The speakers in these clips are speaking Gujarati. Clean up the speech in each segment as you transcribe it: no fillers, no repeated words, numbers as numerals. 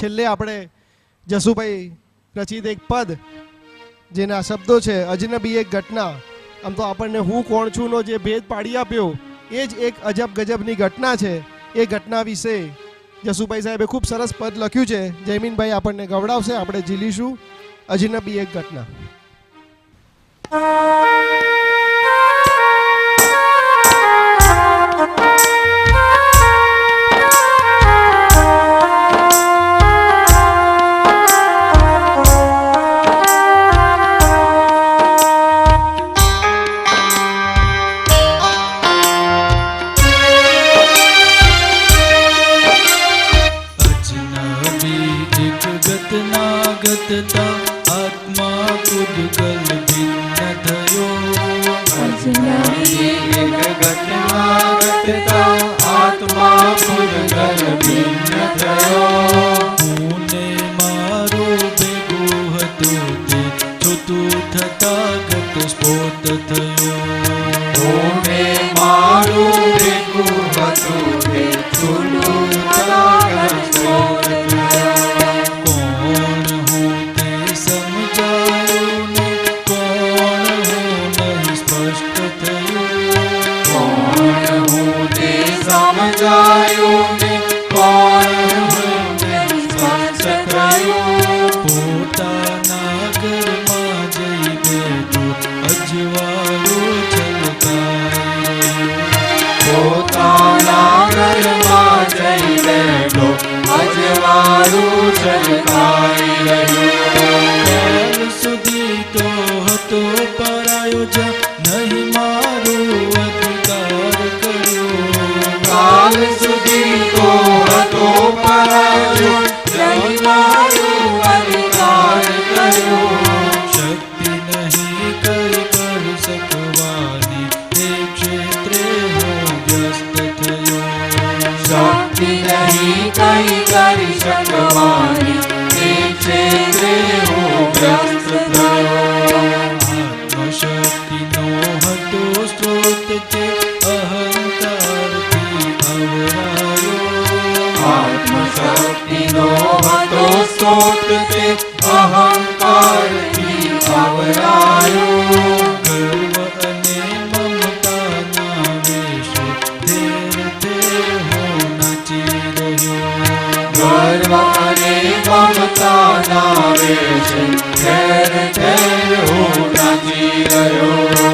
છેલ્લે આપણે જસુભાઈ રચિત એક પદ જેના શબ્દો છે અજનબી એક ઘટના. આમ તો આપણને હું કોણ છું નો જે ભેદ પાડી આપ્યો એ જ એક અજબ ગજબની ઘટના છે. એ ઘટના વિશે જસુભાઈ સાહેબે ખૂબ સરસ પદ લખ્યું છે. જયમીનભાઈ આપણને ગવડાવશે, આપણે ઝીલીશું અજનબી એક ઘટના. આત્મા પૂદગલ ભિન્ન થયો. અજનબી એક ઘટના ઘટતા આત્મા પૂદગલ ભિન્ન થયો. હું ને મારો ભેગો હતો તે છૂટું થતા ઘટસ્ફોટ થયો. હું ને મારું ભેગું હતું તે છૂટું થતા ઘટસ્ફોટ થયો. સમજાયું ને કોણ હું સ્પષ્ટ થયું. પોતાના ઘરમાં જઈ બેઠો અજવાળું છલકાય. પોતાના ઘરમાં જઈ બેઠો અજવાળું છલકાઈ રહ્યું. કાલ સુધી તો હતો પરાયો જા નહીં મારું અધિકાર કર્યો. કાલ સુધી તો હતો પરાયો નહીં મારું અધિકાર કર્યો. શક્તિ નહીં કઈ કરી શકવાની તે ક્ષેત્રે હું વ્યસ્ત થયો. શક્તિ નહીં કઈ કરી શકવાની તે ક્ષેત્રે હું વ્યસ્ત થયો. આત્મશક્તિનો હતો સ્ત્રોત તે અહંકારથી આવરાયો. આત્મશક્તિનો હતો સ્ત્રોત તે અહંકારથી આવરાયો. ગર્વ અને મમતાના વેશે ઠેર ઠેર હું નાચી રહ્યો. ગર્વ અને મમતાના વેશે ઠેર ઠેર હું નાચી રહ્યો.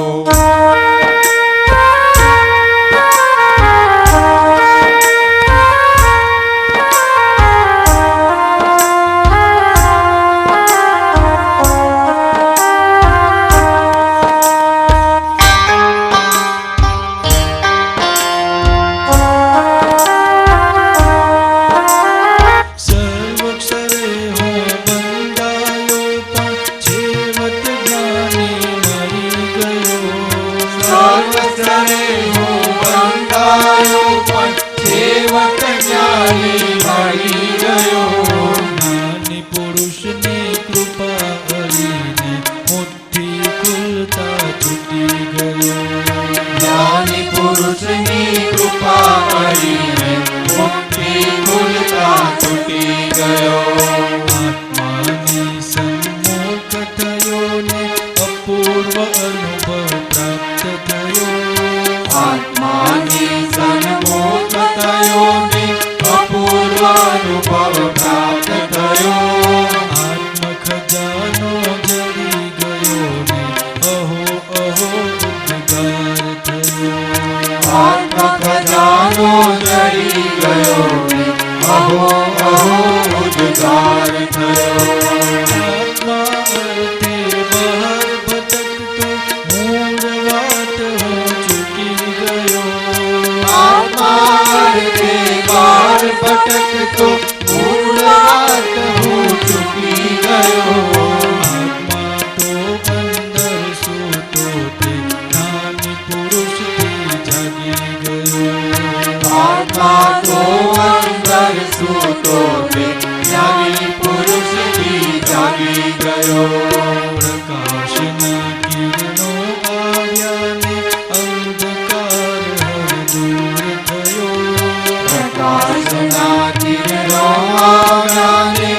પ્રકાશના કિરણો આવ્યા ને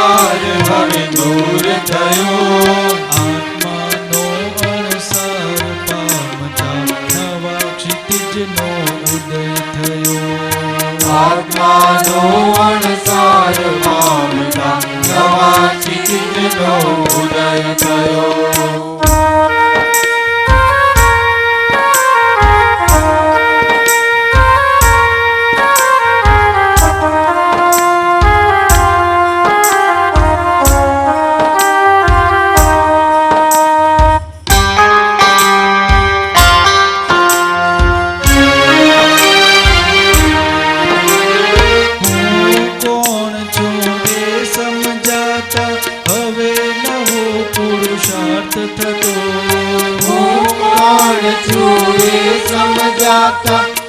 અંધકાર હવે દૂર થયો. આત્માનો અણસાર પામતા નવા ક્ષિતિજનો ઉદય થયો. આત્માનો અણસાર પામતા નવા ક્ષિતિજનો ઉદય થયો.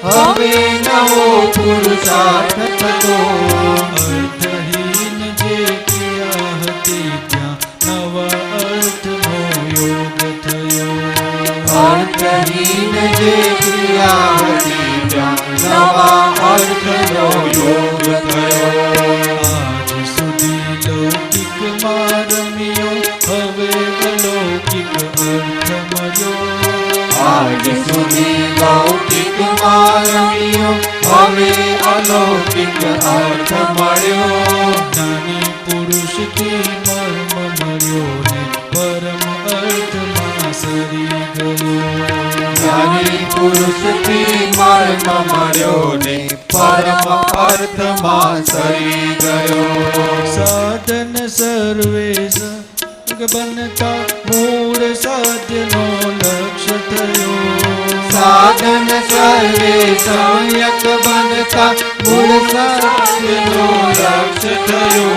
હવે નવો પુરુષાર્થ થતો. અર્થહીન જે ક્રિયા હતી ત્યાં નવા અર્થનો યોગ થયો. અર્થહીન જે ક્રિયા હતી ત્યાં નવા અર્થનો યોગ થયો. આજ સુધી લૌકિકમાં રમ્યો હવે અલૌકિક અર્થ મળ્યો. આજ સુધી લૌકિકમાં રમ્યો હવે અલૌકિક અર્થ મળ્યો. જ્ઞાની પુરુષથી મર્મ મળ્યો ને પરમ અર્થમાં સરી ગયો. જ્ઞાની પુરુષથી મર્મ મળ્યો ને પરમ અર્થમાં સરી ગયો. સાધન સર્વે બનતા મૂળ સાધ્યનો લક્ષ્ય થયો. સાધન સર્વે સમ્યક બનતા મૂળ સાધ્યનો લક્ષ્ય થયો.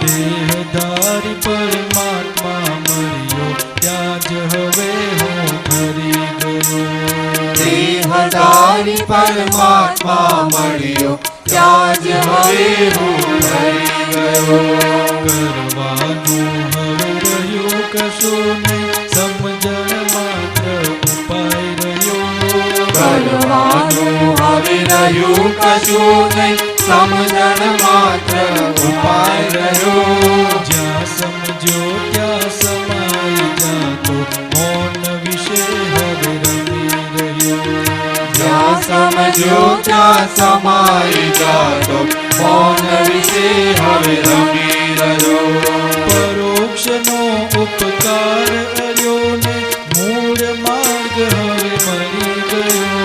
દેહધારી પરમાત્મા મળ્યો ત્યાં જ હવે હું ખરી ગયો. દેહધારી પરમાત્મા મળ્યો ત્યાં જ હવે હું થઈ ગયો. કરવાનું હવે રહ્યું કશું નહીં સમજણ માત્ર ઉપાય રહ્યો. કરવાનું હવે રહ્યું કશું નહીં સમજણ માત્ર ઉપાય રહ્યો. જ્યાં સમજો ત્યાં સમાઈ જાતો મૌન વિશે હવે રમી રહ્યો. જ્યાં સમજો ત્યાં સમાઈ જાતો મૌન વિશે હવે રમી રહ્યો. પરોક્ષનો ઉપકાર અર્યો ને મૂળ માર્ગ હવે મળી ગયો.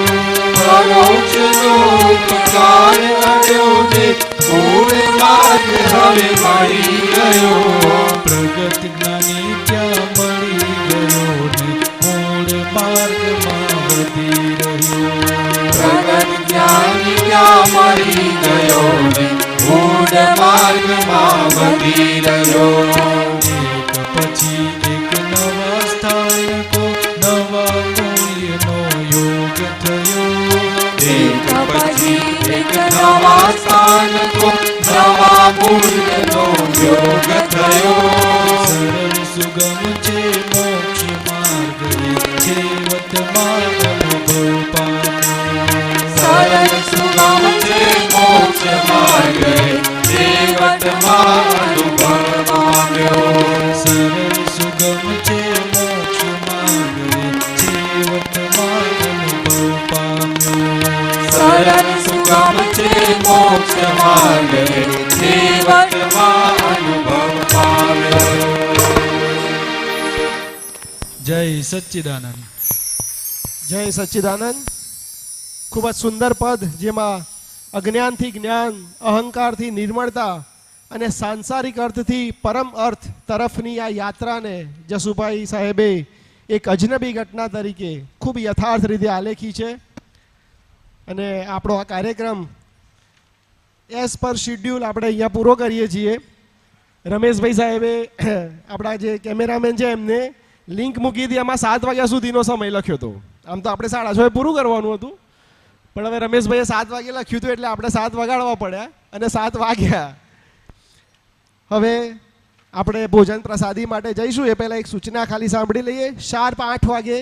પરોક્ષનો ઉપકાર કર્યો ને મૂળ માર્ગ હવે મળી ગયો. પ્રગટ જ્ઞાની ત્યાં મળી ગયો ને મૂળ માર્ગમાં વધી રહ્યો. પ્રગટ જ્ઞાની ત્યાં મળી ગયો ને મૂળ માર્ગમાં વધી રહ્યો. એક પછી એક નવા સ્થાયકો નવા મૂલ્યનો યોગ થયો. એક પછી એક નવા સ્થાનકો નવા મૂલ્યનો યોગ થયો. સરળ સુગમ છે મોક્ષ માર્ગ છેવટમાં અનુભવ પામ્યો. સરળ સુગમ છે મોક્ષ માર્ગ જીવનમાં અનુભવ પામ્યો. સરળ સુગમ છે મોક્ષ માર્ગ છેવટમાં અનુભવ પામ્યો. સરળ સુગમ છે મોક્ષ માર્ગ જીવનમાં અનુભવ પામ્યો. જય સચ્ચિદાનંદ. જય સચ્ચિદાનંદ. ખૂબ જ સુંદર પદ, જેમાં અજ્ઞાનથી જ્ઞાન, અહંકારથી નિર્મળતા અને સાંસારિક અર્થથી પરમ અર્થ તરફની આ યાત્રાને જસુભાઈ સાહેબે એક અજનબી ઘટના તરીકે ખૂબ યથાર્થ રીતે આલેખી છે. અને આપણો આ કાર્યક્રમ એઝ પર શિડ્યુલ આપણે અહીંયા પૂરો કરીએ છીએ. રમેશભાઈ સાહેબે આપણા જે કેમેરામેન છે એમને લિંક મૂકી હતી, એમાં 7 વાગ્યા સુધીનો સમય લખ્યો હતો. આમ તો આપણે 6:30 પૂરું કરવાનું હતું, પણ હવે રમેશભાઈએ 7 વાગે લખ્યું હતું એટલે આપણે 7 વગાડવા પડ્યા અને 7 વાગ્યા. હવે આપણે ભોજન પ્રસાદી માટે જઈશું એ પહેલાં એક સૂચના ખાલી સાંભળી લઈએ. શાર્પ 8 વાગે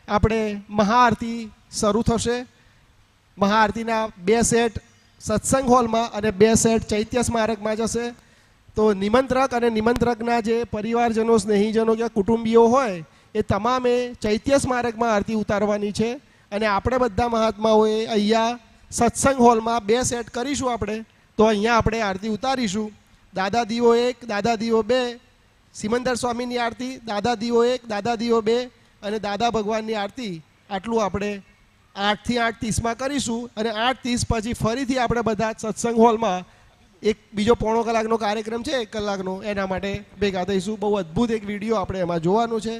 આપણે મહાઆરતી શરૂ થશે. મહાઆરતીના 2 સેટ સત્સંગ હોલમાં અને 2 સેટ ચૈત્ય સ્મારકમાં જશે. તો નિમંત્રક અને નિમંત્રકના જે પરિવારજનો સ્નેહીજનો કે કુટુંબીઓ હોય એ તમામે ચૈત્ય સ્મારકમાં આરતી ઉતારવાની છે અને આપણે બધા મહાત્માઓએ અહીંયા સત્સંગ હોલમાં 2 સેટ કરીશું આપણે તો અહીંયા આપણે આરતી ઉતારીશું દાદા દીવો 1 દાદા દીવો 2 સિમંદર સ્વામીની આરતી દાદા દીવો 1 દાદા દીવો 2 અને દાદા ભગવાનની આરતી આટલું આપણે 8 થી 8:30 કરીશું અને 8:30 પછી ફરીથી આપણે બધા સત્સંગ હોલમાં એક બીજો પોણો કલાકનો કાર્યક્રમ છે 1 કલાકનો એના માટે ભેગા થઈશું બહુ અદ્ભુત એક વિડીયો આપણે એમાં જોવાનું છે